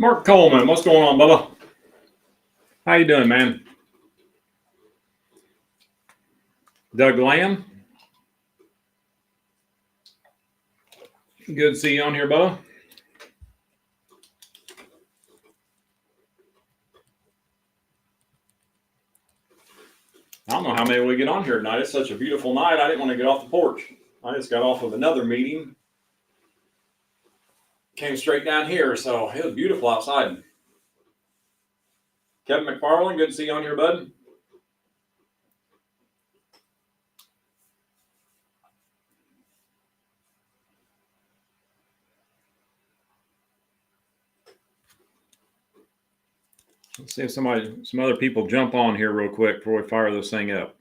Mark Coleman, what's going on, Bubba? How you doing, man? Doug Lamb, good to see you on here, Bubba. I don't know how many we get on here tonight. It's such a beautiful night. I didn't want to get off the porch. I just got off of another meeting. Came straight down here, so it was beautiful outside. Kevin McFarland, good to see you on here, bud. Let's see if some other people jump on here real quick before we fire this thing up.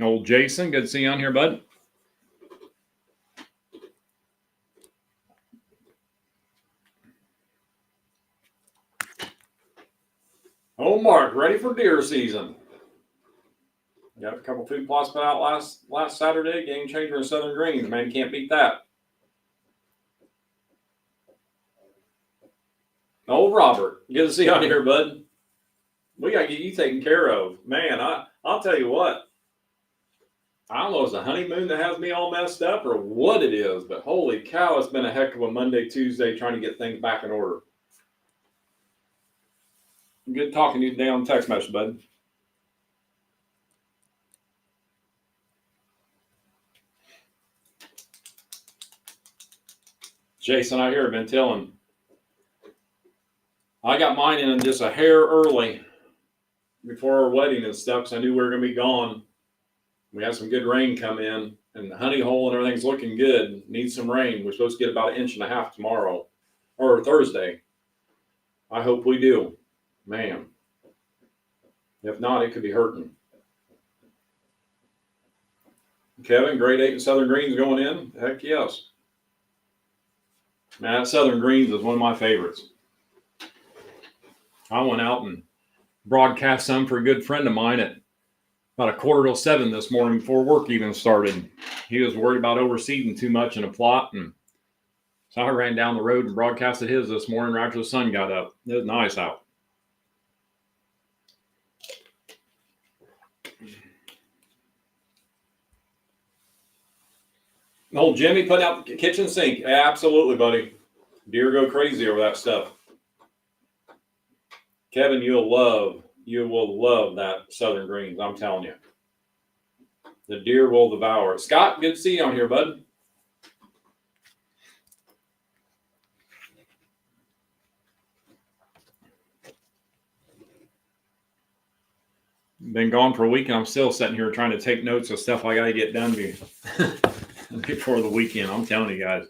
Old Jason, good to see you on here, bud. Oh, Mark, ready for deer season. Got a couple food plots put out last Saturday. Game changer in Southern Greens. Man, you can't beat that. Old Robert, good to see you on here, bud. We got to get you taken care of. Man, I'll tell you what. I don't know if it's a honeymoon that has me all messed up or what it is, but holy cow, it's been a heck of a Monday, Tuesday trying to get things back in order. Good talking to you today on text message, bud. Jason, I hear have been telling. I got mine in just a hair early before our wedding and stuff because I knew we were going to be gone. We had some good rain come in, and the honey hole and everything's looking good. Needs some rain. We're supposed to get about 1.5 inches tomorrow or Thursday. I hope we do. Man. If not, it could be hurting. Kevin, grade 8 in Southern Greens going in? Heck yes. Man, Southern Greens is one of my favorites. I went out and broadcast some for a good friend of mine at about 6:45 this morning before work even started. He was worried about overseeding too much in a plot, and so I ran down the road and broadcasted his this morning right after the sun got up. It was nice out. Old Jimmy putting out the kitchen sink. Absolutely, buddy. Deer go crazy over that stuff. Kevin, you will love that Southern Greens. I'm telling you. The deer will devour it. Scott, good to see you on here, bud. Been gone for a week, and I'm still sitting here trying to take notes of stuff I got to get done before the weekend. I'm telling you guys.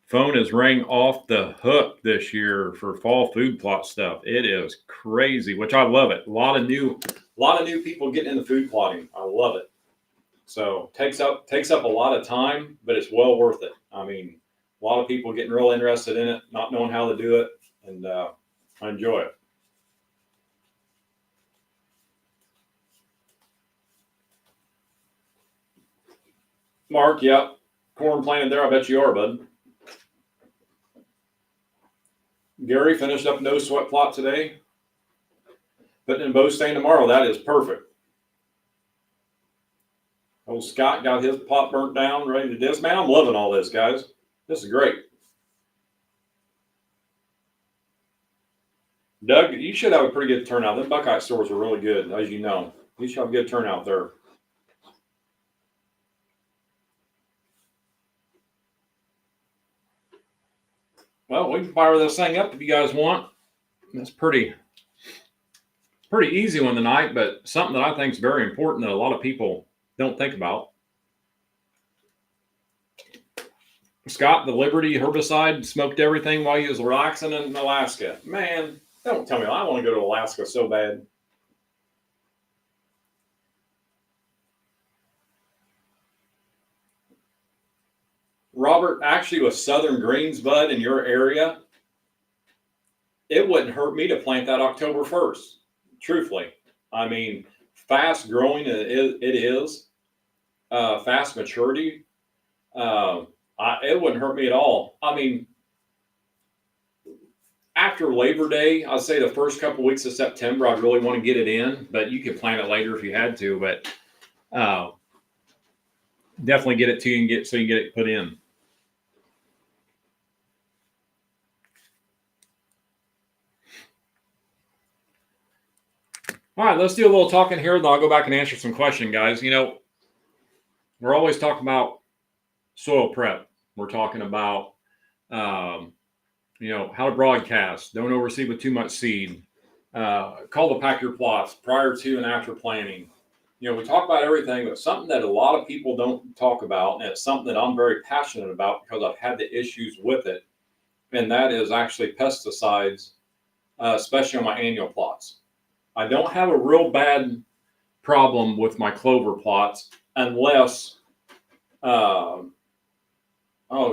Phone is ringing off the hook this year for fall food plot stuff. It is crazy, which I love it. A lot of new people getting into food plotting. I love it. So takes up a lot of time, but it's well worth it. I mean, a lot of people getting real interested in it, not knowing how to do it, and I enjoy it. Mark, yeah, corn planted there. I bet you are, bud. Gary finished up no sweat plot today. Putting in bow stain tomorrow. That is perfect. Old Scott got his plot burnt down, ready to disc. Man, I'm loving all this, guys. This is great. Doug, you should have a pretty good turnout. Them Buckeye stores are really good, as you know. You should have a good turnout there. Well, we can fire this thing up if you guys want. It's pretty easy one tonight, but something that I think is very important that a lot of people don't think about. Scott, the Liberty herbicide smoked everything while he was relaxing in Alaska. Man, don't tell me. I want to go to Alaska so bad. Robert, actually with Southern Greens, bud, in your area, it wouldn't hurt me to plant that October 1st. Truthfully. I mean, fast growing it is. Fast maturity. It wouldn't hurt me at all. I mean, after Labor Day, I'd say the first couple weeks of September, I'd really want to get it in, but you could plan it later if you had to. But definitely get it to you and get it put in. All right, let's do a little talking here, then I'll go back and answer some questions, guys. You know, we're always talking about soil prep. We're talking about, you know, how to broadcast. Don't overseed with too much seed. Call to pack your plots prior to and after planting. You know, we talk about everything, but something that a lot of people don't talk about, and it's something that I'm very passionate about because I've had the issues with it, and that is actually pesticides, especially on my annual plots. I don't have a real bad problem with my clover plots unless, oh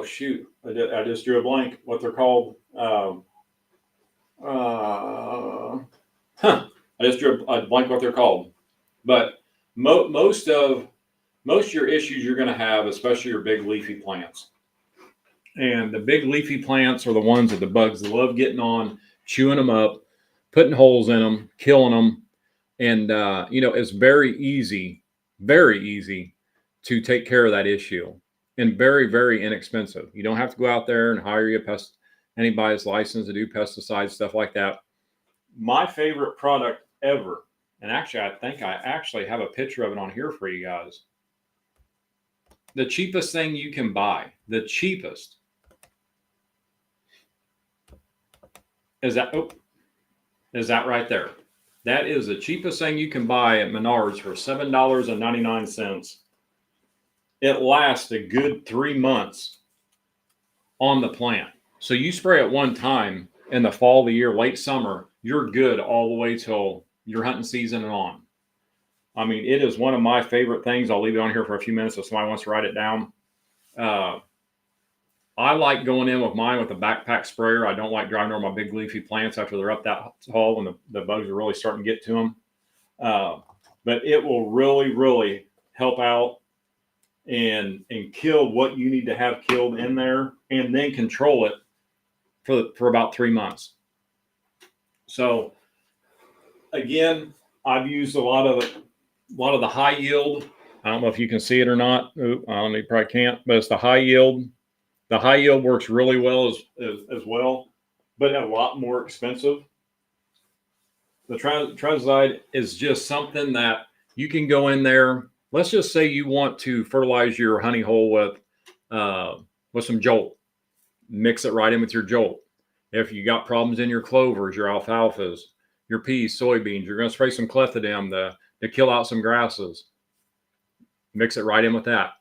shoot, I just drew a blank. What they're called? I just drew a blank what they're called. But most of your issues you're going to have, especially your big leafy plants. And the big leafy plants are the ones that the bugs love getting on, chewing them up, putting holes in them, killing them. And, you know, it's very easy to take care of that issue, and very, very inexpensive. You don't have to go out there and hire anybody that's licensed to do pesticides, stuff like that. My favorite product ever, and actually, I think I actually have a picture of it on here for you guys. The cheapest thing you can buy, the cheapest, is that right there. That is the cheapest thing you can buy at Menards for $7.99. It lasts a good 3 months on the plant. So you spray it one time in the fall of the year, late summer, you're good all the way till your hunting season and on. I mean, it is one of my favorite things. I'll leave it on here for a few minutes if somebody wants to write it down. I like going in with mine with a backpack sprayer. I don't like driving over my big leafy plants after they're up that tall when the bugs are really starting to get to them. But it will really, really help out and kill what you need to have killed in there, and then control it for about 3 months. So again, I've used a lot of the high yield. I don't know if you can see it or not. I don't know, you probably can't, but it's the high yield. The high yield works really well as well, but a lot more expensive. The Insecticide is just something that you can go in there. Let's just say you want to fertilize your honey hole with some Jolt. Mix it right in with your Jolt. If you got problems in your clovers, your alfalfas, your peas, soybeans, you're going to spray some clethodim to kill out some grasses. Mix it right in with that.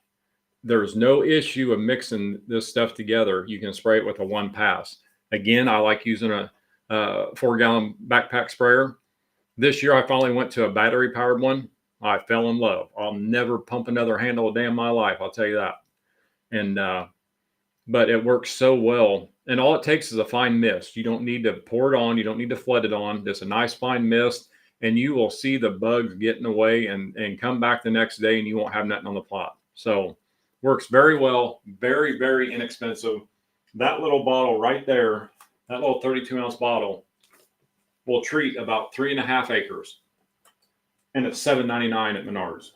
There's no issue of mixing this stuff together. You can spray it with a one pass. Again, I like using a 4-gallon backpack sprayer. This year, I finally went to a battery powered one. I fell in love. I'll never pump another handle a day in my life. I'll tell you that. And, but it works so well. And all it takes is a fine mist. You don't need to pour it on. You don't need to flood it on. Just a nice fine mist. And you will see the bugs getting away and come back the next day, and you won't have nothing on the plot. So works very well. Very, very inexpensive. That little bottle right there, that little 32-ounce bottle, will treat about 3.5 acres. And it's $7.99 at Menards.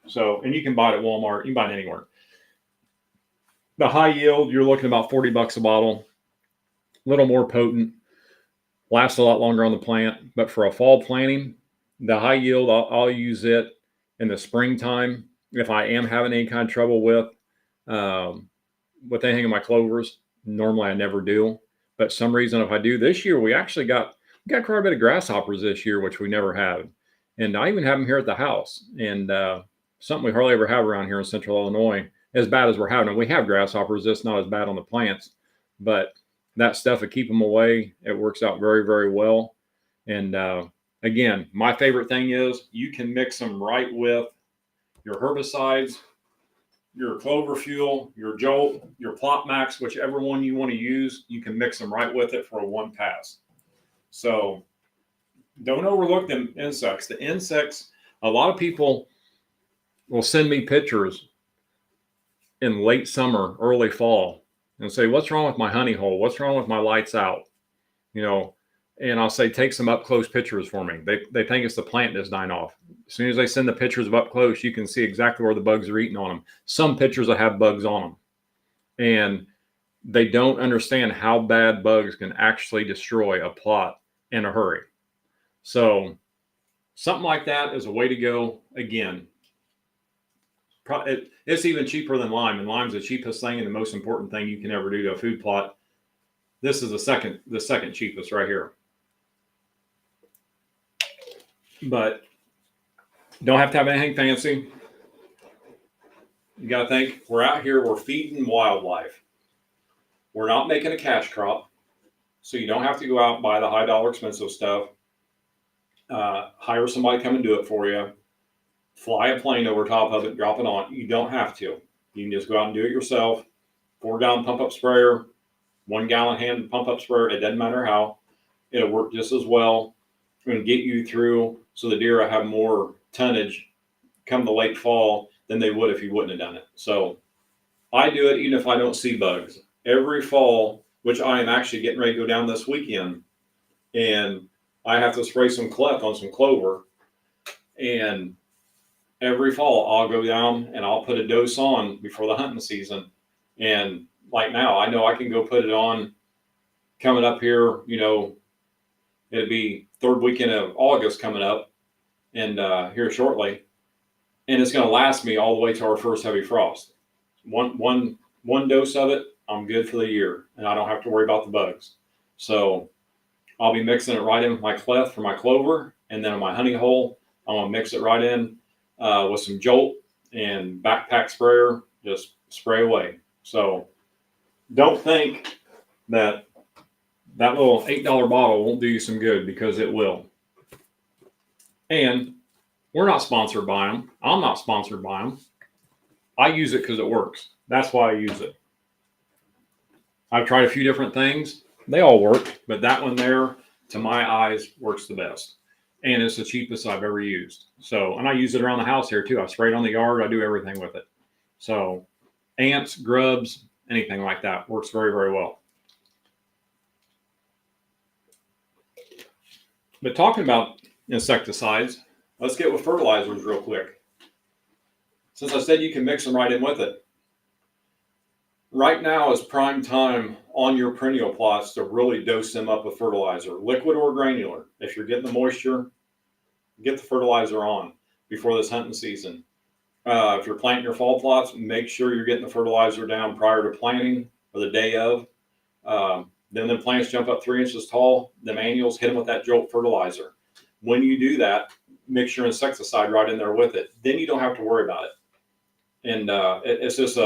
So, and you can buy it at Walmart. You can buy it anywhere. The high yield, you're looking about $40 a bottle. A little more potent. Lasts a lot longer on the plant. But for a fall planting, the high yield, I'll use it in the springtime if I am having any kind of trouble with anything in my clovers. Normally I never do. But some reason if I do, this year we actually got quite a bit of grasshoppers this year, which we never had. And I even have them here at the house. And something we hardly ever have around here in central Illinois, as bad as we're having them. We have grasshoppers. It's not as bad on the plants. But that stuff will keep them away. It works out very, very well. And again, my favorite thing is you can mix them right with your herbicides, your clover fuel, your Jolt, your Plot Max, whichever one you want to use, you can mix them right with it for a one pass. So don't overlook them insects. The insects, a lot of people will send me pictures in late summer, early fall, and say, what's wrong with my honey hole? What's wrong with my lights out? You know, and I'll say, take some up close pictures for me. They think it's the plant that's dying off. As soon as they send the pictures of up close, you can see exactly where the bugs are eating on them. Some pictures will have bugs on them. And they don't understand how bad bugs can actually destroy a plot in a hurry. So something like that is a way to go. Again, it's even cheaper than lime, and lime's the cheapest thing and the most important thing you can ever do to a food plot. This is the second cheapest right here. But don't have to have anything fancy. You got to think, we're out here, we're feeding wildlife. We're not making a cash crop, so you don't have to go out and buy the high dollar expensive stuff. Hire somebody come and do it for you. Fly a plane over top of it, drop it on. You don't have to. You can just go out and do it yourself. 4-gallon pump up sprayer, 1 gallon hand pump up sprayer. It doesn't matter how. It'll work just as well and get you through, so the deer will have more tonnage come the late fall than they would if you wouldn't have done it. So I do it even if I don't see bugs. Every fall, which I am actually getting ready to go down this weekend, and I have to spray some clef on some clover. And every fall I'll go down and I'll put a dose on before the hunting season. And like now, I know I can go put it on coming up here, you know, it'll be third weekend of August coming up, and here shortly. And it's going to last me all the way to our first heavy frost. One dose of it, I'm good for the year, and I don't have to worry about the bugs. So I'll be mixing it right in with my clef for my clover, and then on my honey hole, I'm going to mix it right in with some Jolt and backpack sprayer, just spray away. So don't think that little $8 bottle won't do you some good, because it will. And we're not sponsored by them. I'm not sponsored by them. I use it because it works. That's why I use it. I've tried a few different things. They all work, but that one there, to my eyes, works the best. And it's the cheapest I've ever used. So, and I use it around the house here too. I spray it on the yard. I do everything with it. So ants, grubs, anything like that works very, very well. But talking about insecticides, let's get with fertilizers real quick. Since I said you can mix them right in with it. Right now is prime time on your perennial plots to really dose them up with fertilizer, liquid or granular. If you're getting the moisture, get the fertilizer on before this hunting season. If you're planting your fall plots, make sure you're getting the fertilizer down prior to planting or the day of. Then the plants jump up 3 inches tall, the annuals, hit them with that Jolt fertilizer. When you do that, mix your insecticide right in there with it. Then you don't have to worry about it. And it's just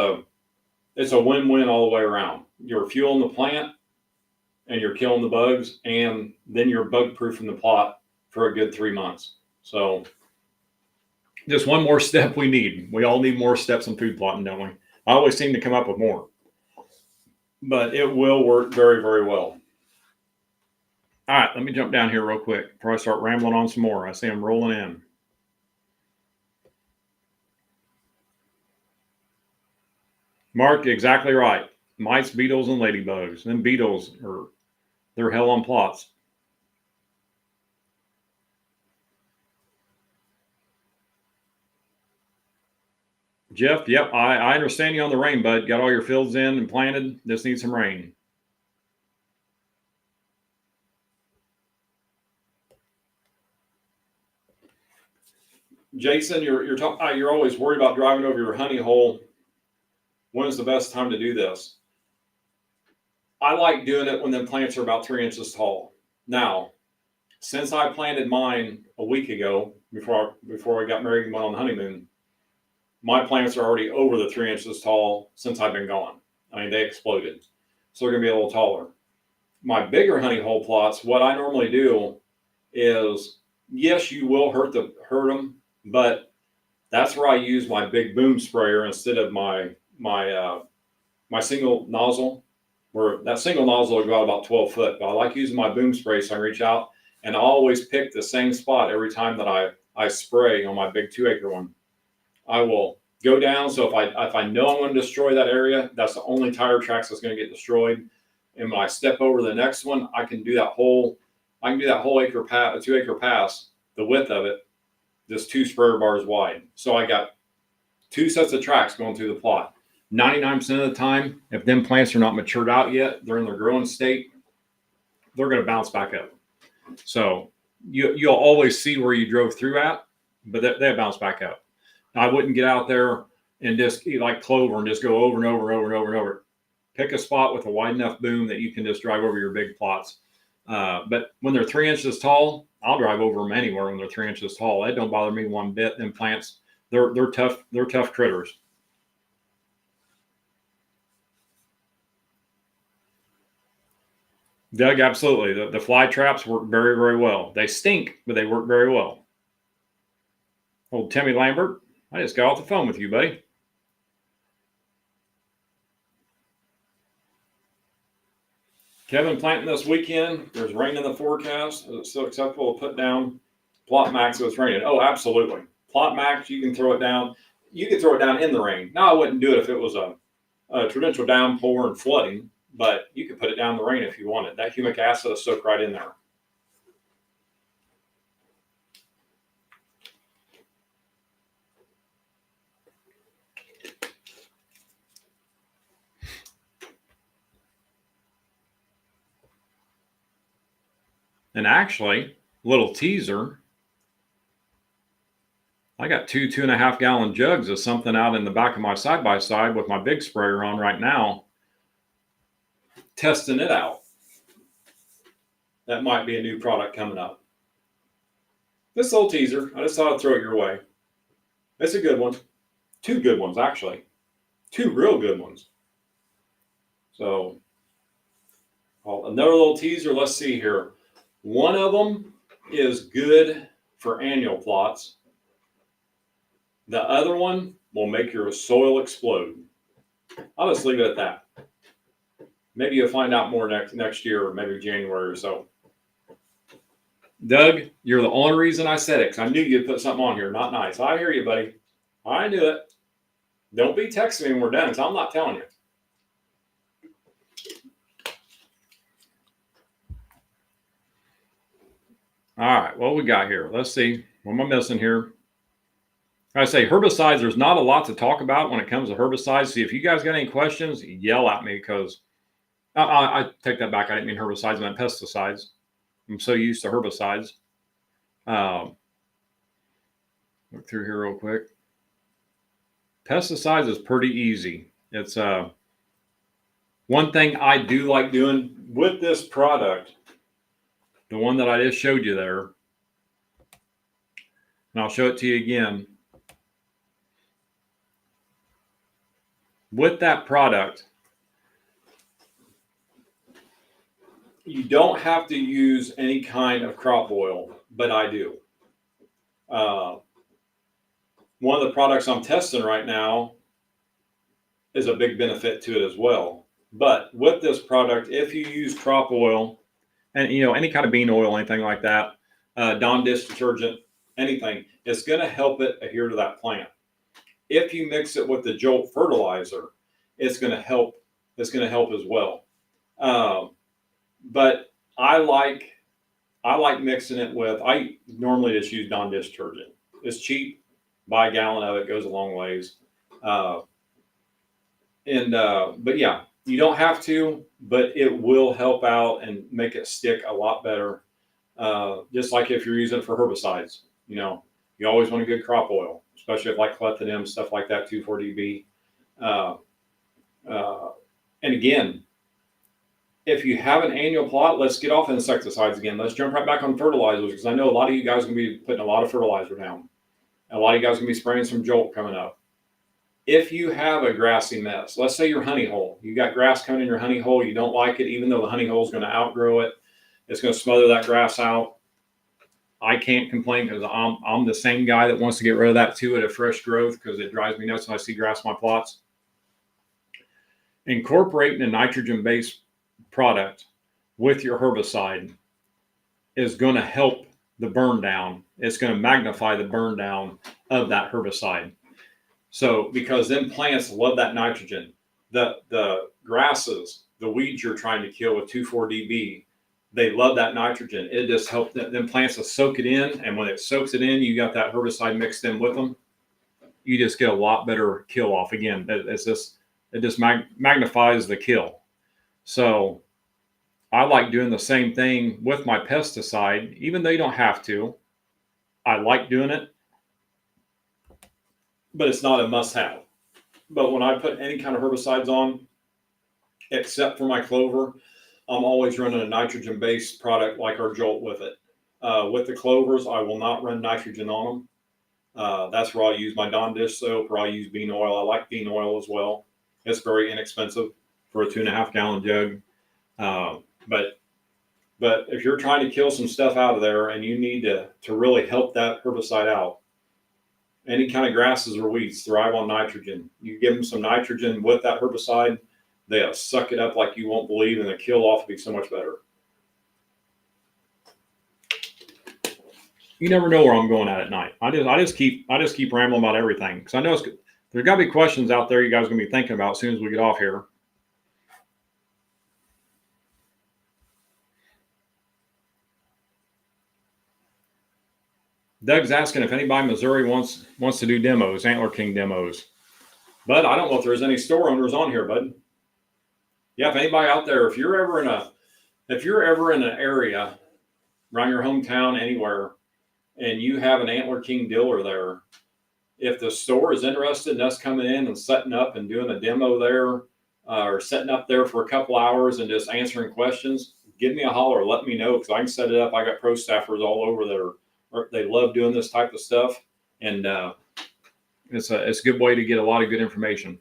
it's a win-win all the way around. You're fueling the plant, and you're killing the bugs, and then you're bug-proofing the plot for a good 3 months. So just one more step we need. We all need more steps in food plotting, don't we? I always seem to come up with more. But it will work very, very well. All right, let me jump down here real quick before I start rambling on some more. I see them rolling in. Mark, exactly right. Mice, beetles, and ladybugs. Them beetles they're hell on plots. Jeff, yep, I understand you on the rain, bud. Got all your fields in and planted. Just need some rain. Jason, you're always worried about driving over your honey hole. When is the best time to do this? I like doing it when the plants are about 3 inches tall. Now, since I planted mine a week ago, before I got married and went on the honeymoon, my plants are already over the 3 inches tall since I've been gone. I mean, they exploded. So they're going to be a little taller. My bigger honey hole plots, what I normally do is, yes, you will hurt them, but that's where I use my big boom sprayer instead of my single nozzle, where that single nozzle will go out about 12 foot. But I like using my boom spray so I can reach out, and I always pick the same spot every time that I spray on my big 2-acre one. I will go down. So if I know I'm going to destroy that area, that's the only tire tracks that's going to get destroyed. And when I step over the next one, I can do that whole acre pass, 2 acre pass, the width of it, just 2 sprayer bars wide. So I got 2 sets of tracks going through the plot. 99% of the time, if them plants are not matured out yet, they're in their growing state, they're going to bounce back up. So you'll always see where you drove through at, but they bounce back up. I wouldn't get out there and just eat like clover and just go over and over and over and over and over. Pick a spot with a wide enough boom that you can just drive over your big plots. But when they're 3 inches tall, I'll drive over them anywhere when they're 3 inches tall. That don't bother me one bit. Them plants, they're tough. They're tough critters. Doug, absolutely. The fly traps work very, very well. They stink, but they work very well. Old Timmy Lambert, I just got off the phone with you, buddy. Kevin, planting this weekend. There's rain in the forecast. Is it still acceptable to put down plot max if it's raining? Oh, absolutely. Plot max, you can throw it down. You can throw it down in the rain. Now, I wouldn't do it if it was a torrential downpour and flooding, but you could put it down in the rain if you wanted. That humic acid will soak right in there. And actually, little teaser, I got 2.5 gallon jugs of something out in the back of my side-by-side with my big sprayer on right now, testing it out. That might be a new product coming up. This little teaser, I just thought I'd throw it your way. It's a good one. 2 good ones, actually. 2 real good ones. So, another little teaser. Let's see here. One of them is good for annual plots. The other one will make your soil explode. I'll just leave it at that. Maybe you'll find out more next year, or maybe January or so. Doug, you're the only reason I said it, because I knew you'd put something on here. Not nice. I hear you, buddy. I knew it. Don't be texting me when we're done, because I'm not telling you. All right, what we got here? Let's see. What am I missing here? I say herbicides, there's not a lot to talk about when it comes to herbicides. See, if you guys got any questions, yell at me, because I take that back. I didn't mean herbicides, I meant pesticides. I'm so used to herbicides. Look through here real quick. Pesticides is pretty easy. It's one thing I do like doing with this product, the one that I just showed you there, and I'll show it to you again. With that product, you don't have to use any kind of crop oil, but I do. One of the products I'm testing right now is a big benefit to it as well. But with this product, if you use crop oil, and any kind of bean oil, anything like that, Dawn dish detergent, anything, it's going to help it adhere to that plant. If you mix it with the Jolt fertilizer, it's going to help. It's going to help as well. But I like mixing it with. I normally just use Dawn dish detergent. It's cheap. Buy a gallon of it, goes a long ways. But yeah, you don't have to, but it will help out and make it stick a lot better. Just like if you're using it for herbicides, you always want a good crop oil, especially if like clethodim, stuff like that, 2,4-DB. And again, if you have an annual plot, let's get off insecticides again. Let's jump right back on fertilizers, because I know a lot of you guys are going to be putting a lot of fertilizer down. A lot of you guys are going to be spraying some Jolt coming up. If you have a grassy mess, let's say your honey hole, you got grass coming in your honey hole, you don't like it, even though the honey hole is going to outgrow it, it's going to smother that grass out. I can't complain, because I'm the same guy that wants to get rid of that too at a fresh growth, because it drives me nuts when I see grass in my plots. Incorporating a nitrogen-based product with your herbicide is going to help the burn down. It's going to magnify the burn down of that herbicide. So because then plants love that nitrogen. The grasses, the weeds you're trying to kill with 2,4-DB, they love that nitrogen. It just helps them plants to soak it in, and when it soaks it in, you got that herbicide mixed in with them. You just get a lot better kill off. Again, it just magnifies the kill. So I like doing the same thing with my pesticide, even though you don't have to. I like doing it, but it's not a must-have. But when I put any kind of herbicides on, except for my clover, I'm always running a nitrogen-based product like our Jolt with it. With the clovers, I will not run nitrogen on them. That's where I'll use my Dawn dish soap, or I'll use bean oil. I like bean oil as well. It's very inexpensive for a 2.5 gallon jug. But if you're trying to kill some stuff out of there and you need to really help that herbicide out, any kind of grasses or weeds thrive on nitrogen. You give them some nitrogen with that herbicide, they'll suck it up like you won't believe, and the kill off will be so much better. You never know where I'm going at night. I just keep rambling about everything, because I know there's got to be questions out there you guys are going to be thinking about as soon as we get off here. Doug's asking if anybody in Missouri wants to do demos, Antler King demos. Bud, I don't know if there's any store owners on here, bud. Yeah, if anybody out there, if you're ever in an area around your hometown, anywhere, and you have an Antler King dealer there, if the store is interested in us coming in and setting up and doing a demo there, or setting up there for a couple hours and just answering questions, give me a holler. Let me know, because I can set it up. I got pro staffers all over there. They love doing this type of stuff, and it's a good way to get a lot of good information.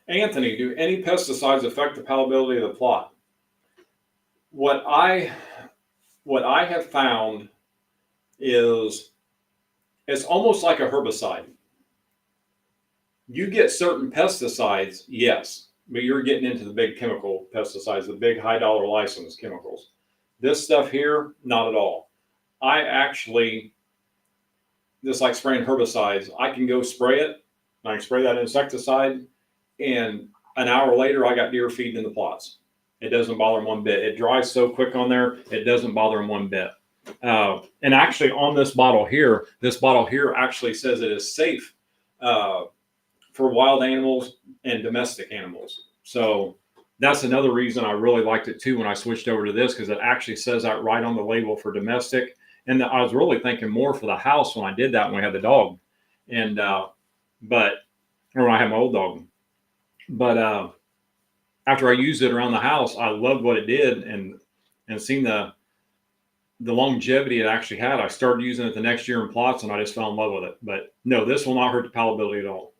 Anthony, do any pesticides affect the palatability of the plot? What I have found is it's almost like a herbicide. You get certain pesticides, yes, but you're getting into the big chemical pesticides, the big high dollar license chemicals. This stuff here, not at all. I actually, just like spraying herbicides, I can go spray it. I can spray that insecticide, and an hour later, I got deer feeding in the plots. It doesn't bother them one bit. It dries so quick on there, it doesn't bother them one bit. And actually, on this bottle here actually says it is safe for wild animals and domestic animals. So that's another reason I really liked it too when I switched over to this, because it actually says that right on the label for domestic. And I was really thinking more for the house when I did that, when we had the dog, and or when I had my old dog. But after I used it around the house, I loved what it did, and seeing the longevity it actually had. I started using it the next year in plots, and I just fell in love with it. But no, this will not hurt the palatability at all.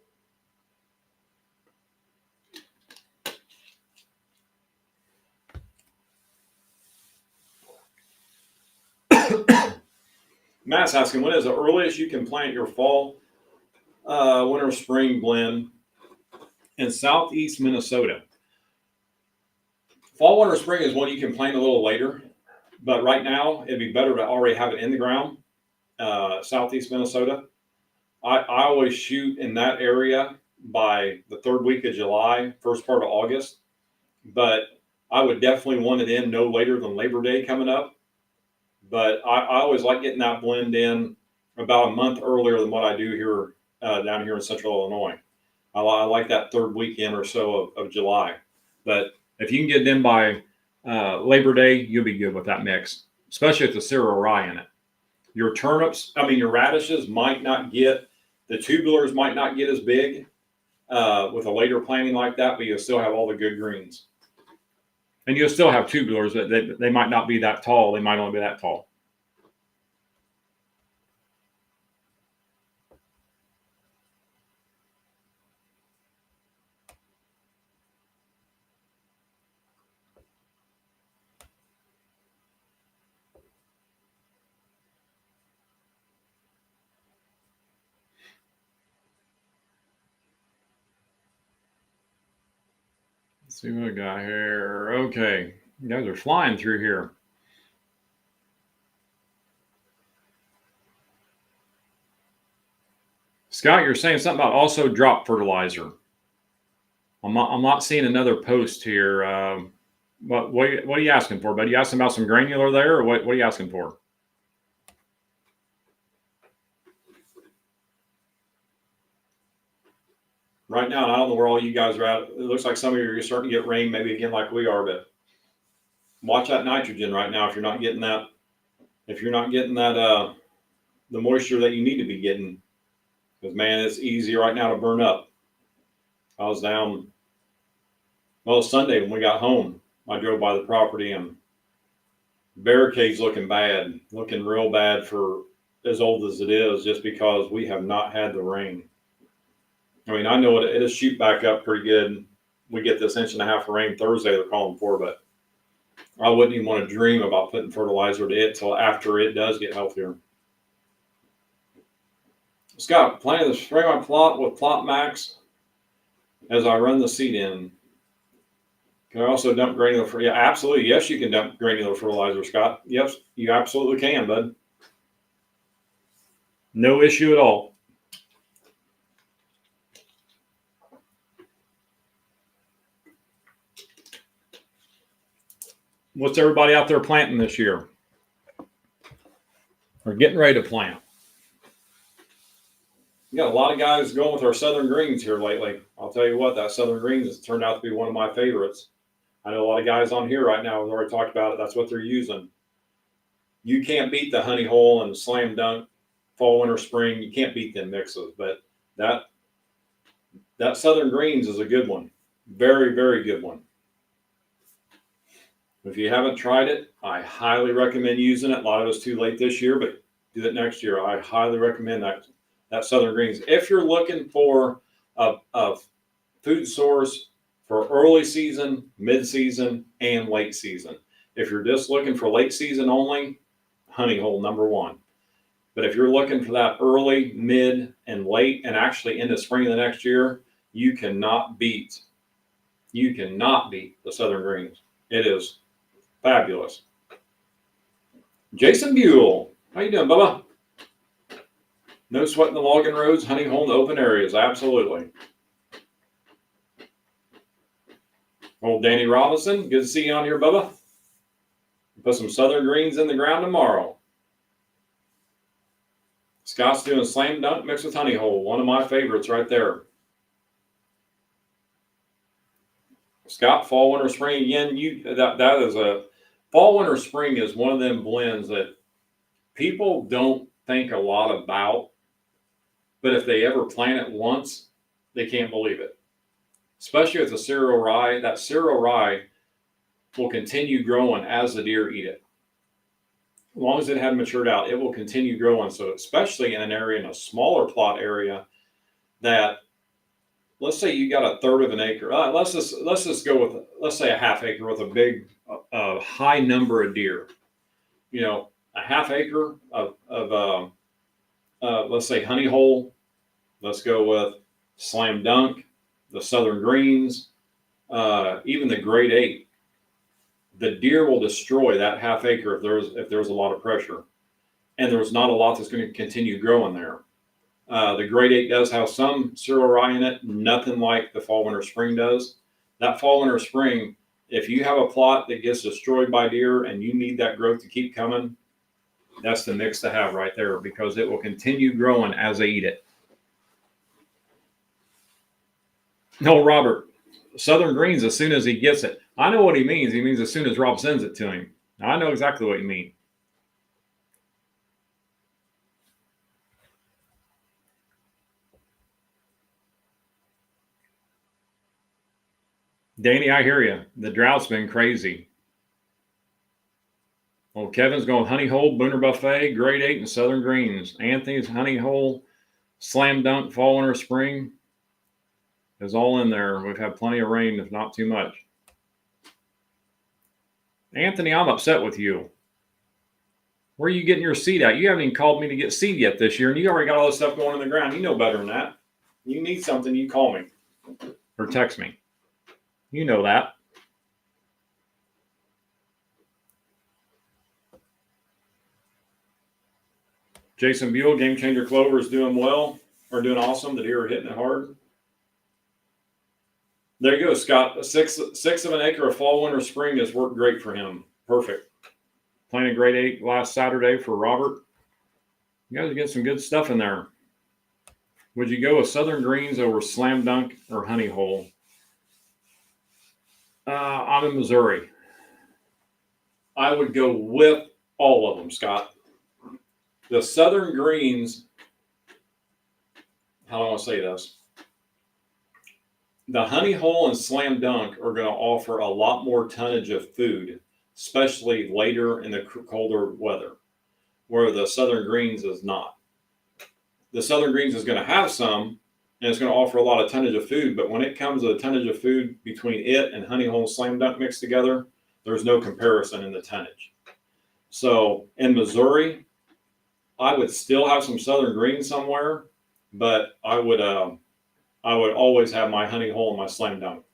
Matt's asking, when is the earliest you can plant your fall, winter, spring blend in southeast Minnesota? Fall, winter, spring is one you can plant a little later, but right now it'd be better to already have it in the ground. Southeast Minnesota, I always shoot in that area by the third week of July, first part of August, but I would definitely want it in no later than Labor Day coming up. But I always like getting that blend in about a month earlier than what I do here down here in Central Illinois. I like that third weekend or so of July. But if you can get it in by Labor Day, you'll be good with that mix, especially with the cereal rye in it. Your radishes might not get, the tubulars might not get as big with a later planting like that, but you'll still have all the good greens. And you'll still have tubulars, but they might not be that tall. They might only be that tall. Let's see what I got here. Okay, you guys are flying through here. Scott, you're saying something about also drop fertilizer. I'm not seeing another post here. What are you asking for, buddy? You asking about some granular there, or what are you asking for? Right now, I don't know where all you guys are at. It looks like some of you are starting to get rain, maybe again like we are, but watch that nitrogen right now if you're not getting that. If you're not getting that, the moisture that you need to be getting, because man, it's easy right now to burn up. I was down, well, Sunday when we got home, I drove by the property and barricades looking bad, looking real bad for as old as it is, just because we have not had the rain. I mean, I know it'll shoot back up pretty good. We get this 1.5 inches of rain Thursday, they're calling for, but I wouldn't even want to dream about putting fertilizer to it till after it does get healthier. Scott, planning to spray my plot with Plot Max as I run the seed in. Can I also dump granular fertilizer? Yeah, absolutely. Yes, you can dump granular fertilizer, Scott. Yes, you absolutely can, bud. No issue at all. What's everybody out there planting this year? Or getting ready to plant? We got a lot of guys going with our Southern Greens here lately. I'll tell you what, that Southern Greens has turned out to be one of my favorites. I know a lot of guys on here right now have already talked about it. That's what they're using. You can't beat the Honey Hole and Slam Dunk fall, winter, spring. You can't beat them mixes, but that Southern Greens is a good one. Very, very good one. If you haven't tried it, I highly recommend using it. A lot of it's too late this year, but do that next year. I highly recommend that Southern Greens. If you're looking for a food source for early season, mid-season, and late season. If you're just looking for late season only, Honey Hole #1. But if you're looking for that early, mid, and late, and actually into spring of the next year, you cannot beat the Southern Greens. It is fabulous. Jason Buell, how you doing, Bubba? No sweating the logging roads, Honey Hole in the open areas, absolutely. Old Danny Robinson, good to see you on here, Bubba. Put some Southern Greens in the ground tomorrow. Scott's doing Slam Dunk mixed with Honey Hole, one of my favorites right there. Scott, fall, winter, spring, again, that is a fall, winter, spring is one of them blends that people don't think a lot about, but if they ever plant it once, they can't believe it. Especially with the cereal rye, that cereal rye will continue growing as the deer eat it. As long as it hadn't matured out, it will continue growing. So especially in an area, in a smaller plot area, that let's say you got 1/3 of an acre. Let's just go with, let's say, a 1/2 acre with a big, high number of deer. You know, a 1/2 acre of let's say Honey Hole. Let's go with Slam Dunk, the Southern Greens, even the Grade 8. The deer will destroy that 1/2 acre if there's a lot of pressure, and there's not a lot that's going to continue growing there. The Grade 8 does have some cereal rye in it, nothing like the fall, winter, spring does. That fall, winter, spring, if you have a plot that gets destroyed by deer and you need that growth to keep coming, that's the mix to have right there, because it will continue growing as they eat it. No, Robert, Southern Greens as soon as he gets it. I know what he means. He means as soon as Rob sends it to him. I know exactly what you mean. Danny, I hear you. The drought's been crazy. Well, Kevin's going Honey Hole, Booner Buffet, Grade 8, and Southern Greens. Anthony's Honey Hole, Slam Dunk, fall, winter, spring is all in there. We've had plenty of rain, if not too much. Anthony, I'm upset with you. Where are you getting your seed at? You haven't even called me to get seed yet this year, and you already got all this stuff going in the ground. You know better than that. You need something, you call me or text me. You know that. Jason Buell, Game Changer Clover, is doing well. are doing awesome. The deer are hitting it hard. There you go, Scott. A six of an acre of fall, winter, spring has worked great for him. Perfect. Planted grade 8 last Saturday for Robert. You guys get some good stuff in there. Would you go with Southern Greens over Slam Dunk or Honey Hole? I'm in Missouri. I would go with all of them, Scott. The Southern Greens, how do I want to say this? The Honey Hole and Slam Dunk are going to offer a lot more tonnage of food, especially later in the colder weather, where the Southern Greens is not. The Southern Greens is going to have some, and it's going to offer a lot of tonnage of food, but when it comes to the tonnage of food between it and Honey Hole and Slam Dunk mixed together, there's no comparison in the tonnage. So in Missouri, I would still have some Southern Greens somewhere, but I would always have my Honey Hole and my Slam Dunk.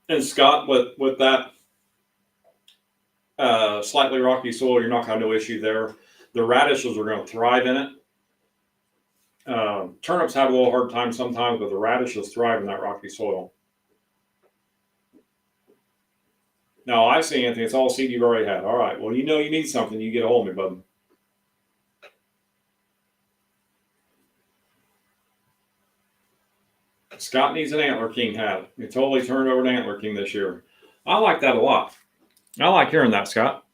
And Scott, with that slightly rocky soil, you're not going to have no issue there. The radishes are going to thrive in it. Turnips have a little hard time sometimes, but the radishes thrive in that rocky soil. No, I see, Anthony. It's all seed you've already had. All right. Well, you know you need something. You get a hold of me, bud. Scott needs an Antler King hat. He totally turned over to Antler King this year. I like that a lot. I like hearing that, Scott.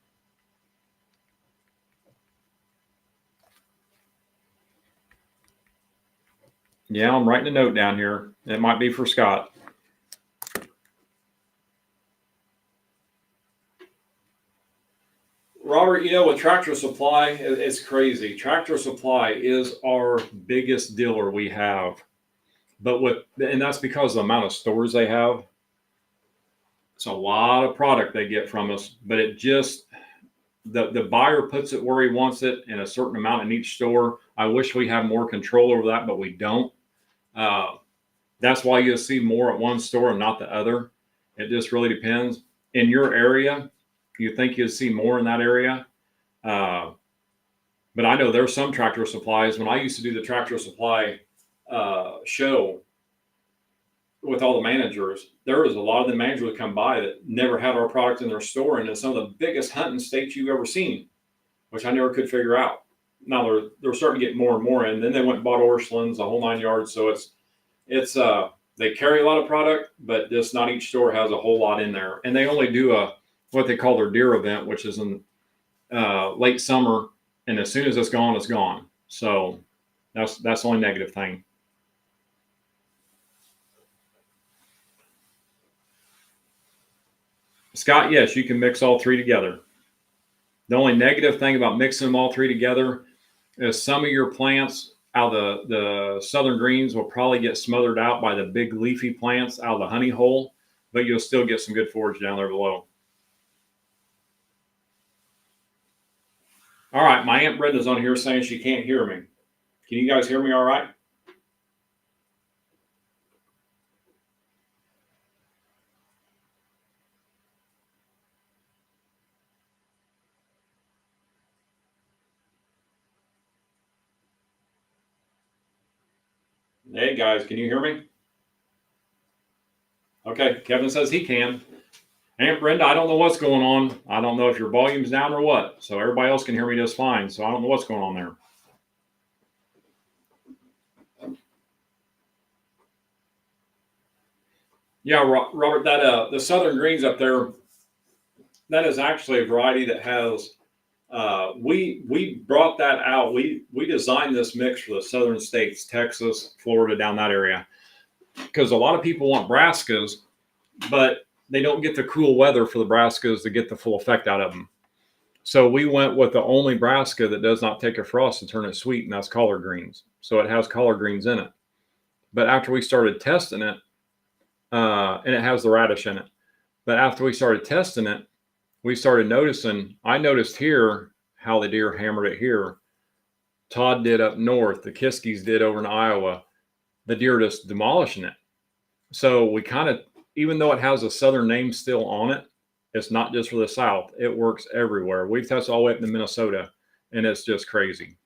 Yeah, I'm writing a note down here. It might be for Scott. Robert, you know, with Tractor Supply, it's crazy. Tractor Supply is our biggest dealer we have. And that's because of the amount of stores they have. It's a lot of product they get from us, but it just, the buyer puts it where he wants it in a certain amount in each store. I wish we had more control over that, but we don't. That's why you'll see more at one store and not the other. It just really depends. In your area, you think you'll see more in that area. But I know there's some Tractor Supplies. When I used to do the Tractor Supply show with all the managers, there was a lot of the managers that come by that never had our product in their store, and it's some of the biggest hunting states you've ever seen, which I never could figure out. Now they're starting to get more and more in. Then they went and bought Orscheln's, the whole 9 yards. So it's they carry a lot of product, but just not each store has a whole lot in there. And they only do what they call their deer event, which is in late summer, and as soon as it's gone, it's gone. So that's the only negative thing. Scott, yes, you can mix all three together. The only negative thing about mixing them all three together is some of your plants out of the Southern Greens will probably get smothered out by the big leafy plants out of the Honey Hole, but you'll still get some good forage down there below. All right, my Aunt Brenda's on here saying she can't hear me. Can you guys hear me all right? Hey, guys, can you hear me? Okay, Kevin says he can. Aunt Brenda, I don't know what's going on. I don't know if your volume's down or what. So everybody else can hear me just fine. So I don't know what's going on there. Yeah, Robert, that the Southern Greens up there, that is actually a variety that has. We brought that out. We designed this mix for the southern states, Texas, Florida, down that area, because a lot of people want brassicas, but they don't get the cool weather for the brassicas to get the full effect out of them. So we went with the only brassica that does not take a frost and turn it sweet, and that's collard greens. So it has collard greens in it. But after we started testing it, and it has the radish in it. But after we started testing it, we started noticing, I noticed here how the deer hammered it here. Todd did up north. The Kiskies did over in Iowa. The deer just demolishing it. So we kind of, even though it has a southern name still on it, It's not just for the South. It works everywhere. We've tested all the way up to Minnesota, and it's just crazy.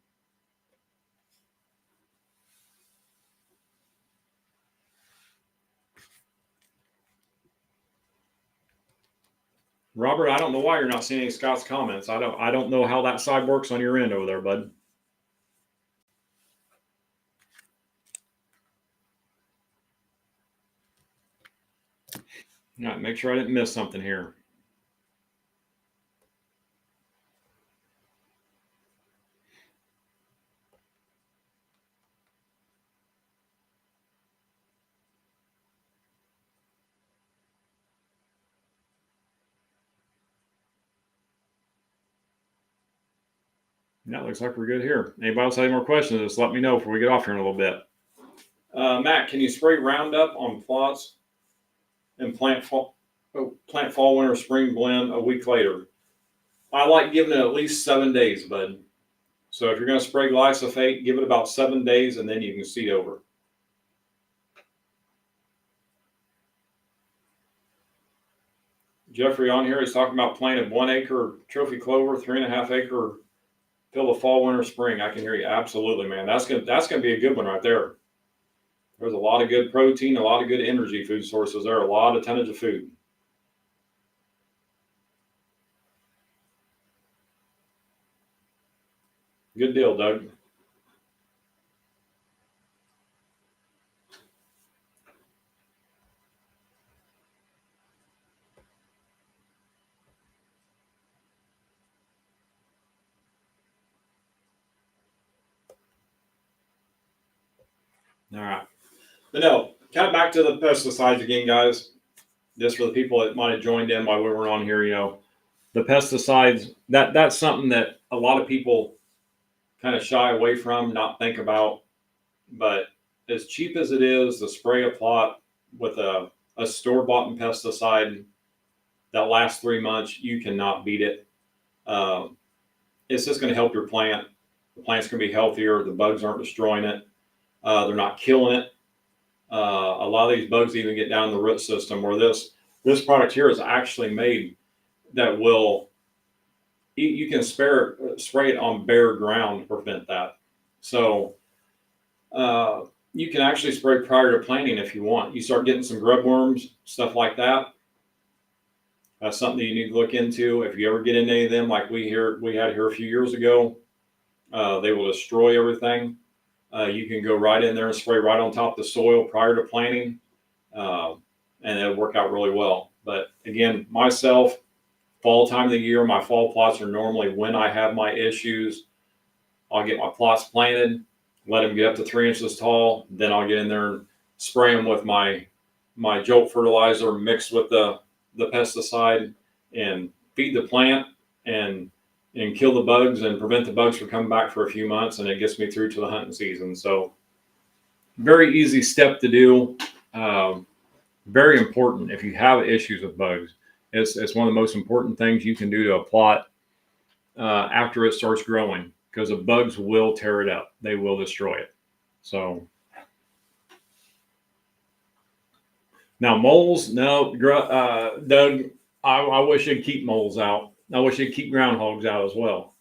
Robert, I don't know why you're not seeing any Scott's comments. I don't know how that side works on your end over there, bud. All right, make sure I didn't miss something here. That looks like we're good here. Anybody else have any more questions? Just let me know before we get off here in a little bit. Matt, can you spray Roundup on plots and plant fall, winter, spring blend a week later? I like giving it at least 7 days, bud. So if you're going to spray glyphosate, give it about 7 days, and then you can seed over. Jeffrey on here is talking about planting 1 acre trophy clover, 3.5 acre fill of fall, winter, spring. I can hear you. Absolutely, man. That's gonna be a good one right there. There's a lot of good protein, a lot of good energy food sources there, a lot of tonnage of food. Good deal, Doug. All right. But no, kind of back to the pesticides again, guys. Just for the people that might have joined in while we were on here, the pesticides, that's something that a lot of people kind of shy away from, not think about. But as cheap as it is to spray a plot with a store-bought pesticide that lasts 3 months, you cannot beat it. It's just going to help your plant. The plant's going to be healthier. The bugs aren't destroying it. They're not killing it. A lot of these bugs even get down the root system, where this product here is actually made that will, you can spray it on bare ground to prevent that. So you can actually spray prior to planting if you want. You start getting some grub worms, stuff like that. That's something that you need to look into. If you ever get into any of them, like we had here a few years ago, they will destroy everything. You can go right in there and spray right on top of the soil prior to planting, and it'll work out really well. But again, myself, fall time of the year, my fall plots are normally when I have my issues. I'll get my plots planted, let them get up to 3 inches tall. Then I'll get in there and spray them with my Jolt fertilizer mixed with the pesticide, and feed the plant and kill the bugs and prevent the bugs from coming back for a few months, and it gets me through to the hunting season. So very easy step to do. Very important if you have issues with bugs. It's one of the most important things you can do to a plot after it starts growing, because the bugs will tear it up. They will destroy it. So now moles, no, Doug, I wish you'd keep moles out. I wish you'd keep groundhogs out as well.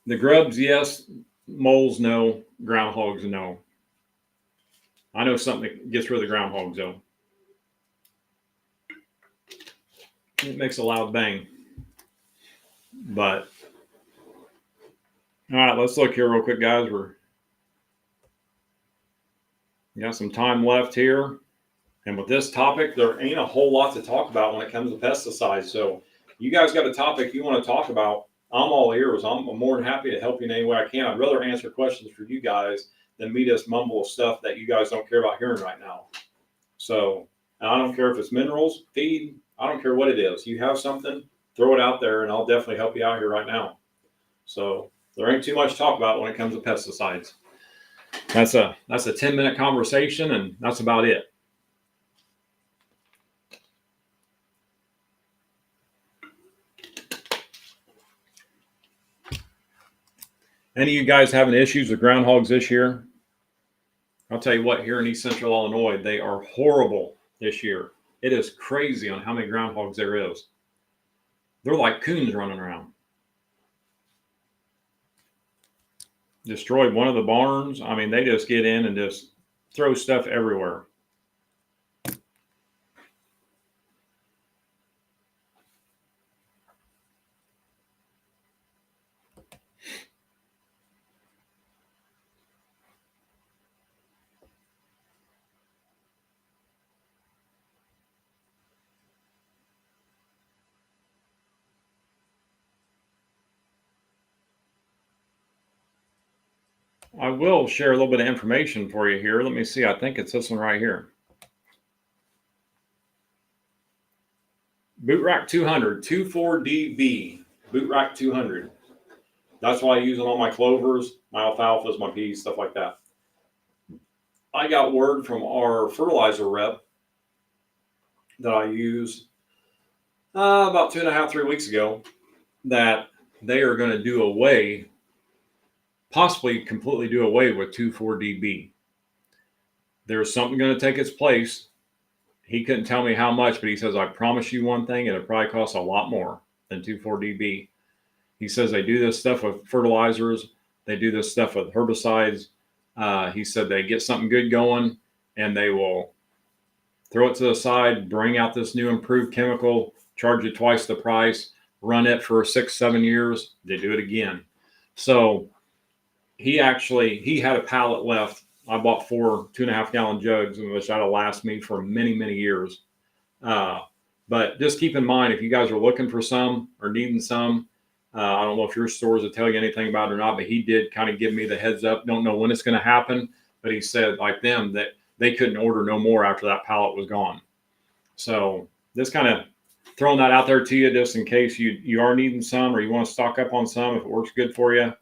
The grubs, yes. Moles, no. Groundhogs, no. I know something that gets rid of the groundhogs, though. It makes a loud bang. But, all right, let's look here real quick, guys. We got some time left here. And with this topic, there ain't a whole lot to talk about when it comes to pesticides. So you guys got a topic you want to talk about, I'm all ears. I'm more than happy to help you in any way I can. I'd rather answer questions for you guys than me just mumble stuff that you guys don't care about hearing right now. So I don't care if it's minerals, feed, I don't care what it is. You have something, throw it out there, and I'll definitely help you out here right now. So there ain't too much to talk about when it comes to pesticides. That's a 10-minute conversation, and that's about it. Any of you guys having issues with groundhogs this year? I'll tell you what, here in East Central Illinois, they are horrible this year. It is crazy on how many groundhogs there is. They're like coons running around. Destroyed one of the barns. I mean, they just get in and just throw stuff everywhere. I will share a little bit of information for you here. Let me see. I think it's this one right here. Boot Rack 200, 24DB, Boot Rack 200. That's why I use it on my clovers, my alfalfas, my peas, stuff like that. I got word from our fertilizer rep that I use about 2.5, 3 weeks ago that they are going to do away, possibly completely do away with 24DB. There's something going to take its place. He couldn't tell me how much, but he says, I promise you one thing, it'll probably cost a lot more than 24DB. He says they do this stuff with fertilizers. They do this stuff with herbicides. He said they get something good going and they will throw it to the side, bring out this new improved chemical, charge you twice the price, run it for 6, 7 years. They do it again. So he had a pallet left. I bought 4 2.5 gallon jugs, which that'll last me for many, many years. But just keep in mind, if you guys are looking for some or needing some, I don't know if your stores will tell you anything about it or not, but he did kind of give me the heads up. Don't know when it's going to happen, but he said like them that they couldn't order no more after that pallet was gone. So just kind of throwing that out there to you, just in case you are needing some or you want to stock up on some. If it works good for you,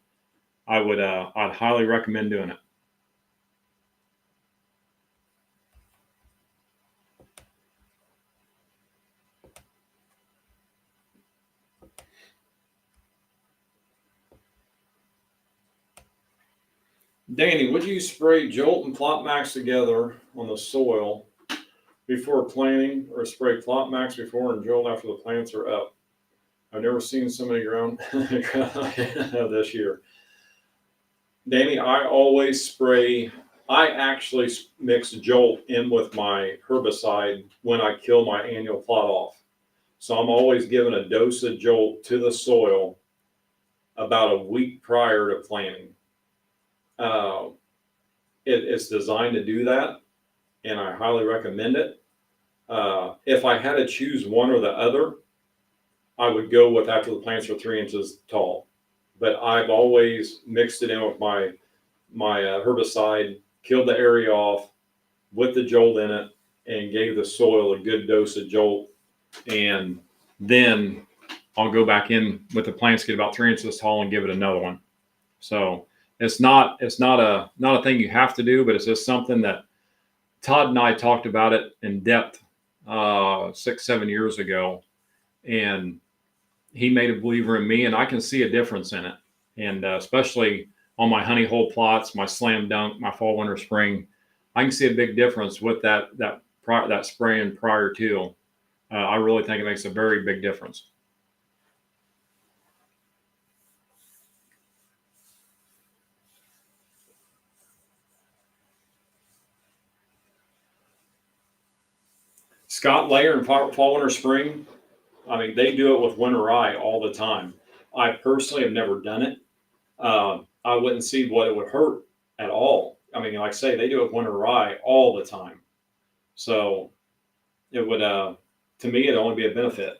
I'd highly recommend doing it. Danny, would you spray Jolt and Plot Max together on the soil before planting, or spray Plot Max before and Jolt after the plants are up? I've never seen so many ground this year. Danny, I always spray. I actually mix Jolt in with my herbicide when I kill my annual plot off. So I'm always giving a dose of Jolt to the soil about a week prior to planting. It's designed to do that, and I highly recommend it. If I had to choose one or the other, I would go with after the plants are 3 inches tall. But I've always mixed it in with my herbicide, killed the area off with the Jolt in it, and gave the soil a good dose of Jolt. And then I'll go back in with the plants get about 3 inches tall and give it another one. So it's not a thing you have to do, but it's just something that Todd and I talked about it in depth 6, 7 years ago, and he made a believer in me, and I can see a difference in it. And especially on my honey hole plots, my slam dunk, my fall, winter, spring, I can see a big difference with that spraying prior to. I really think it makes a very big difference. Scott Layer in fall, winter, spring, I mean, they do it with winter rye all the time. I personally have never done it. I wouldn't see what it would hurt at all. I mean, like I say, they do it with winter rye all the time. So it would, to me, it'd only be a benefit.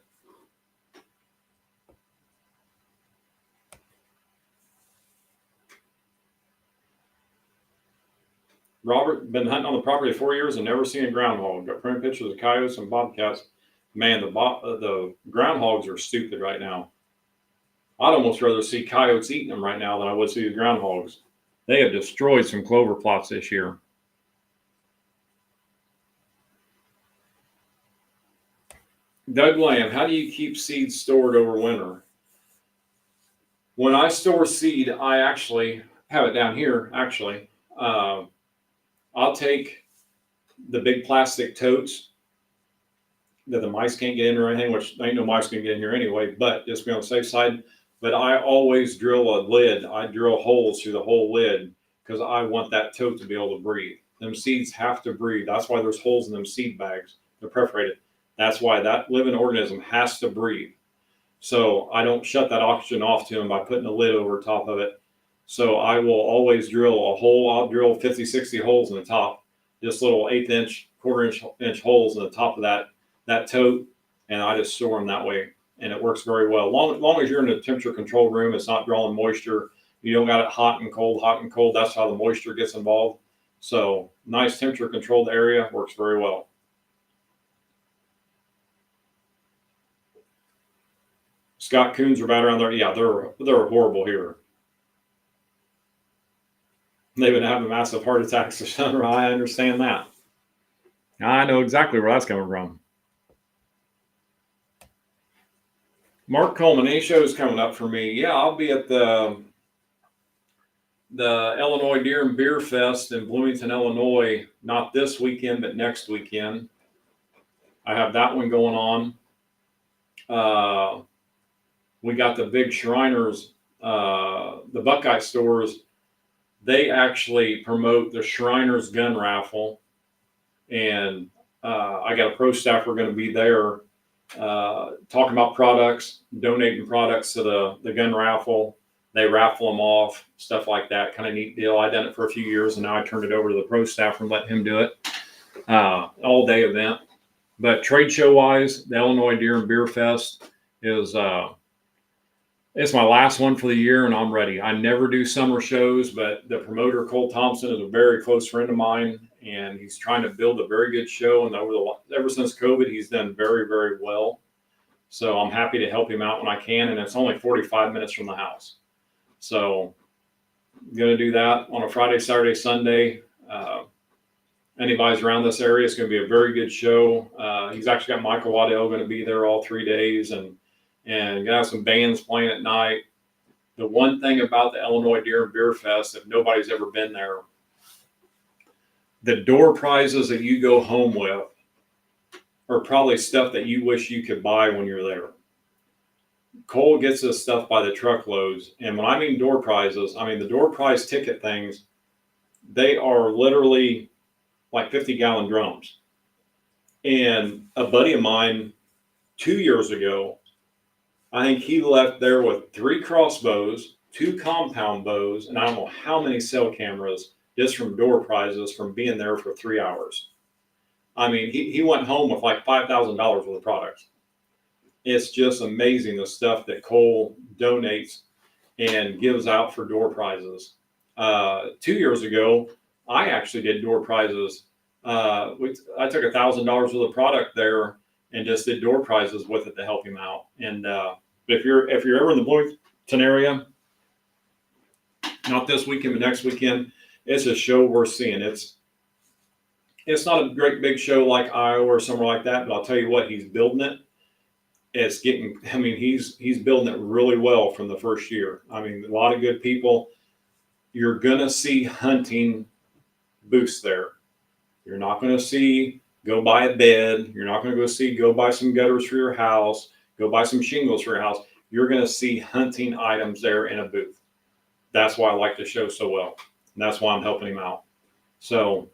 Robert, been hunting on the property 4 years and never seen a groundhog. Got printed pictures of coyotes and bobcats. Man, the groundhogs are stupid right now. I'd almost rather see coyotes eating them right now than I would see the groundhogs. They have destroyed some clover plots this year. Doug Lamb, how do you keep seeds stored over winter? When I store seed, I actually have it down here, actually. I'll take the big plastic totes that the mice can't get in or anything, which ain't no mice can get in here anyway, but just be on the safe side. But I always drill a lid. I drill holes through the whole lid because I want that tote to be able to breathe. Them seeds have to breathe. That's why there's holes in them seed bags. They're perforated. That's why that living organism has to breathe. So I don't shut that oxygen off to them by putting a lid over top of it. So I will always drill a hole. I'll drill 50, 60 holes in the top, just little 1/8 inch, 1/4 inch holes in the top of that tote, and I just store them that way, and it works very well. Long as you're in a temperature control room, it's not drawing moisture. You don't got it hot and cold, hot and cold. That's how the moisture gets involved. So nice temperature controlled area works very well. Scott coons are about around there. Yeah, they're horrible here. They've been having massive heart attacks. I understand that. I know exactly where that's coming from. Mark Coleman, any shows coming up for me? Yeah, I'll be at the Illinois Deer and Beer Fest in Bloomington, Illinois, not this weekend, but next weekend. I have that one going on. We got the big Shriners, the Buckeye stores. They actually promote the Shriners gun raffle. And I got a pro staffer going to be there talking about products, donating products to the gun raffle. They raffle them off, stuff like that. Kind of neat deal. I done it for a few years, and now I turned it over to the pro staffer and let him do it. All day event. But trade show wise, the Illinois Deer and Beer Fest is it's my last one for the year, and I'm ready. I never do summer shows, but the promoter, Cole Thompson, is a very close friend of mine, and he's trying to build a very good show. And ever since COVID, he's done very, very well. So I'm happy to help him out when I can, and it's only 45 minutes from the house. So I'm going to do that on a Friday, Saturday, Sunday. Anybody's around this area, it's going to be a very good show. He's actually got Michael Waddell going to be there all 3 days, and going to have some bands playing at night. The one thing about the Illinois Deer and Beer Fest, if nobody's ever been there, the door prizes that you go home with are probably stuff that you wish you could buy when you're there. Cole gets this stuff by the truckloads. And when I mean door prizes, I mean the door prize ticket things, they are literally like 50-gallon drums. And a buddy of mine 2 years ago, I think he left there with 3 crossbows, 2 compound bows, and I don't know how many cell cameras just from door prizes from being there for 3 hours. I mean, he went home with like $5,000 worth of products. It's just amazing the stuff that Cole donates and gives out for door prizes. 2 years ago, I actually did door prizes. I took $1,000 worth of product there and just did door prizes with it to help him out. And if you're ever in the Bloomington area, not this weekend, but next weekend, it's a show worth seeing. It's not a great big show like Iowa or somewhere like that, but I'll tell you what, he's building it. He's building it really well from the first year. I mean, a lot of good people. You're gonna see hunting booths there. You're not gonna see go buy a bed. You're not gonna go buy some gutters for your house. Go buy some shingles for your house. You're gonna see hunting items there in a booth. That's why I like the show so well. And that's why I'm helping him out. So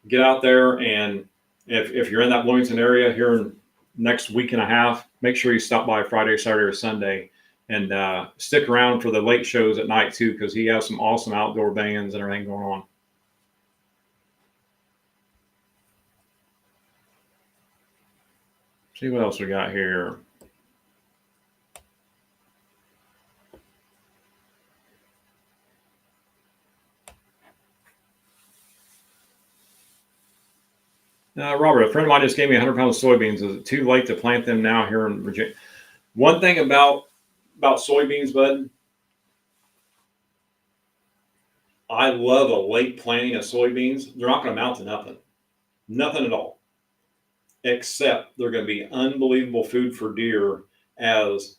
get out there, and if you're in that Bloomington area here in next week and a half, make sure you stop by Friday, Saturday, or Sunday, and stick around for the late shows at night too, because he has some awesome outdoor bands and everything going on. See what else we got here. Robert, a friend of mine just gave me 100 pounds of soybeans. Is it too late to plant them now here in Virginia? One thing about soybeans, bud, I love a late planting of soybeans. They're not going to amount to nothing at all, except they're going to be unbelievable food for deer. As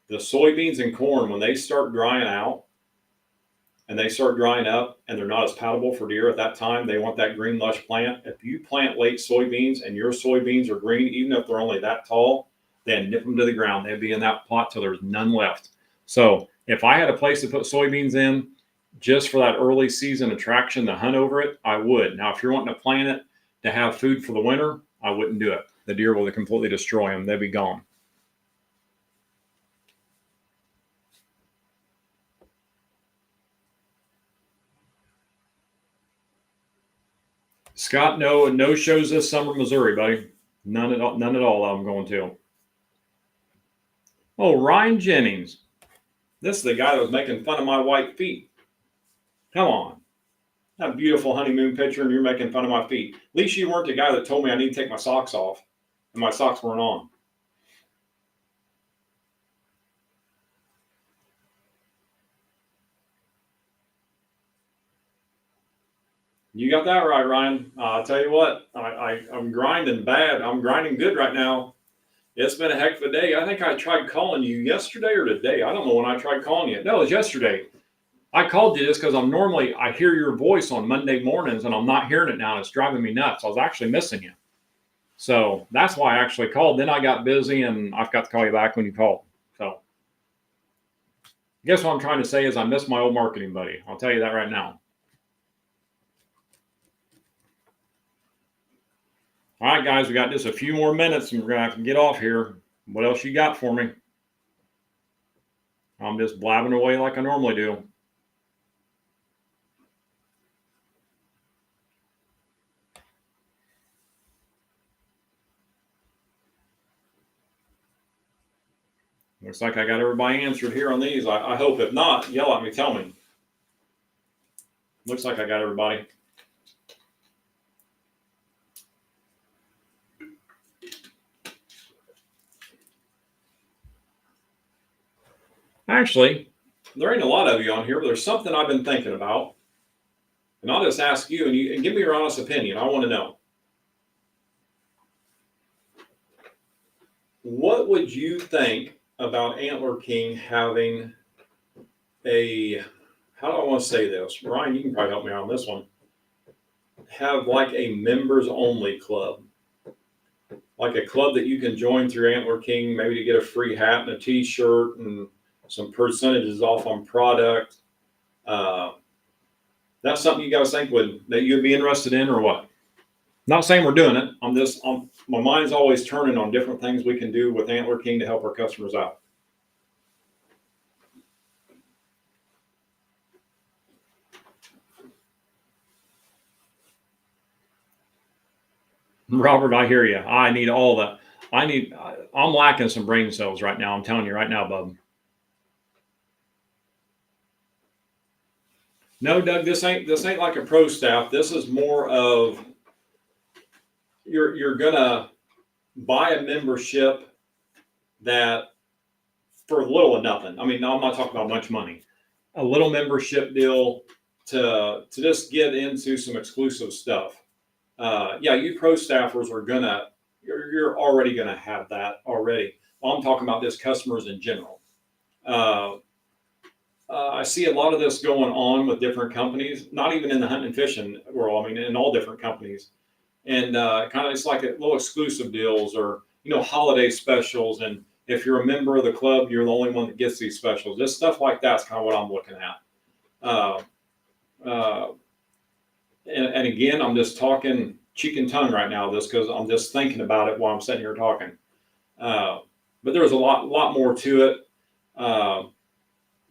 the soybeans and corn, when they start drying out, and they start drying up and they're not as palatable for deer at that time, they want that green lush plant. If you plant late soybeans and your soybeans are green, even if they're only that tall, then nip them to the ground. They'd be in that plot till there's none left. So if I had a place to put soybeans in just for that early season attraction to hunt over it, I would. Now, if you're wanting to plant it to have food for the winter, I wouldn't do it. The deer will completely destroy them. They'd be gone. Scott, no shows this summer, Missouri, buddy. None at all. I'm going to. Oh, Ryan Jennings. This is the guy that was making fun of my white feet. Come on. That beautiful honeymoon picture, and you're making fun of my feet. At least you weren't the guy that told me I need to take my socks off, and my socks weren't on. You got that right, Ryan. I'll tell you what, I'm grinding bad. I'm grinding good right now. It's been a heck of a day. I think I tried calling you yesterday or today. I don't know when I tried calling you. No, it was yesterday. I called you just because I hear your voice on Monday mornings, and I'm not hearing it now, and it's driving me nuts. I was actually missing you. So that's why I actually called. Then I got busy, and I forgot to call you back when you called. So I guess what I'm trying to say is I miss my old marketing buddy. I'll tell you that right now. All right, guys, we got just a few more minutes, and we're going to have to get off here. What else you got for me? I'm just blabbing away like I normally do. Looks like I got everybody answered here on these. I hope. If not, yell at me, tell me. Looks like I got everybody. Actually, there ain't a lot of you on here, but there's something I've been thinking about. And I'll just ask you, and give me your honest opinion. I want to know. What would you think about Antler King having how do I want to say this? Ryan, you can probably help me out on this one. Have like a members only club. Like a club that you can join through Antler King, maybe to get a free hat and a t-shirt and some percentages off on product. That's something you guys think that you'd be interested in, or what? Not saying we're doing it. My mind's always turning on different things we can do with Antler King to help our customers out. Robert, I hear you. I need all that. I'm lacking some brain cells right now. I'm telling you right now, bub. No, Doug, this ain't like a pro staff. This is more of you're gonna buy a membership that for little or nothing. I mean, I'm not talking about much money. A little membership deal to just get into some exclusive stuff. You pro staffers are you're already gonna have that already. Well, I'm talking about just customers in general. I see a lot of this going on with different companies, not even in the hunting and fishing world. I mean, in all different companies, and kind of it's like a little exclusive deals or holiday specials. And if you're a member of the club, you're the only one that gets these specials. Just stuff like that's kind of what I'm looking at. And again, I'm just talking cheek and tongue right now, just because I'm just thinking about it while I'm sitting here talking. But there's a lot more to it.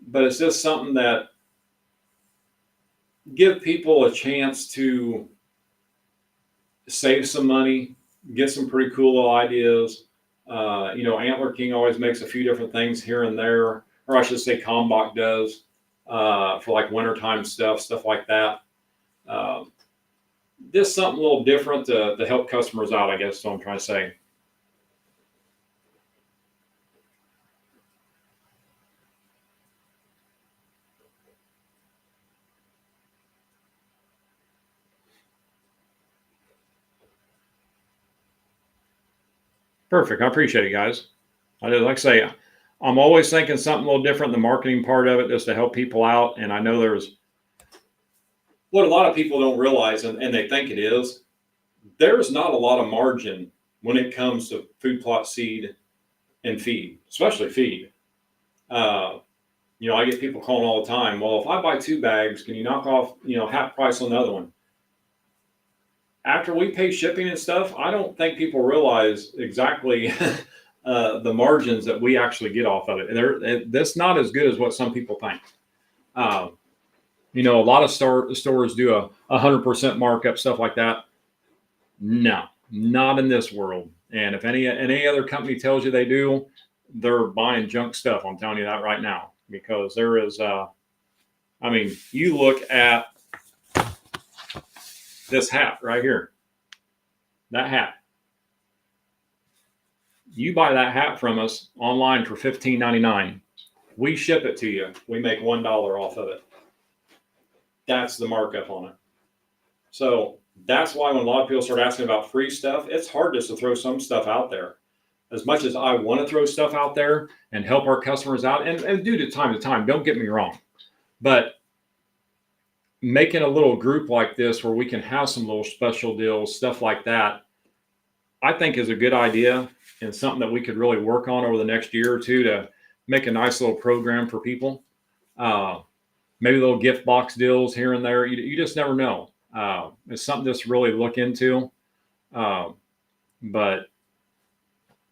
But it's just something that give people a chance to save some money, get some pretty cool little ideas. Antler King always makes a few different things here and there, or I should say Kalmbach does, for like wintertime stuff like that. Just something a little different to help customers out, I guess is what I'm trying to say. Perfect. I appreciate it, guys. Like I say, I'm always thinking something a little different, the marketing part of it, just to help people out. And I know there's what a lot of people don't realize, and they think it is, there's not a lot of margin when it comes to food plot seed and feed, especially feed. I get people calling all the time. Well, if I buy 2 bags, can you knock off, half price on the other one? After we pay shipping and stuff, I don't think people realize exactly the margins that we actually get off of it. That's not as good as what some people think. A lot of stores do a 100% markup, stuff like that. No, not in this world. And if any other company tells you they do, they're buying junk stuff. I'm telling you that right now, because there is, you look at this hat right here, that hat. You buy that hat from us online for $15.99. We ship it to you. We make $1 off of it. That's the markup on it. So that's why when a lot of people start asking about free stuff, it's hard just to throw some stuff out there. As much as I want to throw stuff out there and help our customers out, and do to time, don't get me wrong, but making a little group like this where we can have some little special deals, stuff like that, I think is a good idea, and something that we could really work on over the next year or two to make a nice little program for people. Maybe little gift box deals here and there. You just never know. It's something just really look into. But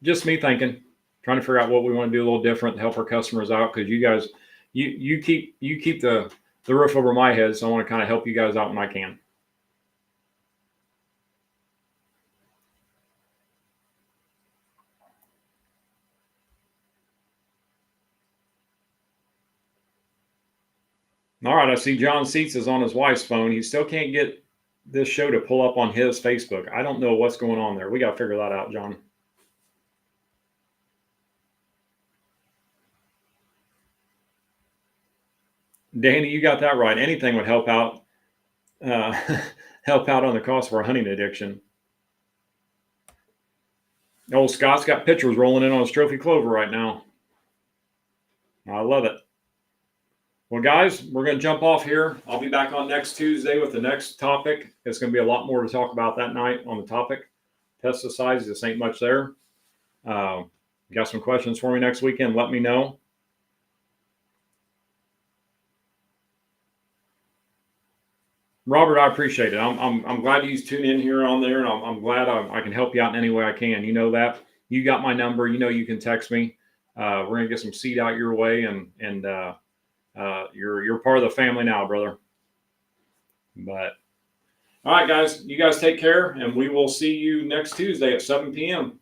just me thinking, trying to figure out what we want to do a little different to help our customers out, because you guys, you keep the roof over my head, so I want to kind of help you guys out when I can. All right, I see John Seats is on his wife's phone. He still can't get this show to pull up on his Facebook. I don't know what's going on there. We got to figure that out, John. Danny, you got that right. Anything would help out, help out on the cost of our hunting addiction. Old Scott's got pictures rolling in on his trophy clover right now. I love it. Well, guys, we're going to jump off here. I'll be back on next Tuesday with the next topic. It's going to be a lot more to talk about that night on the topic. Pesticides, this ain't much there. You got some questions for me next weekend, let me know. Robert, I appreciate it. I'm glad you tune in here on there, and I'm glad I can help you out in any way I can. You know that. You got my number. You know you can text me. We're going to get some seed out your way, and you're part of the family now, brother. But all right, guys, you guys take care, and we will see you next Tuesday at 7 p.m.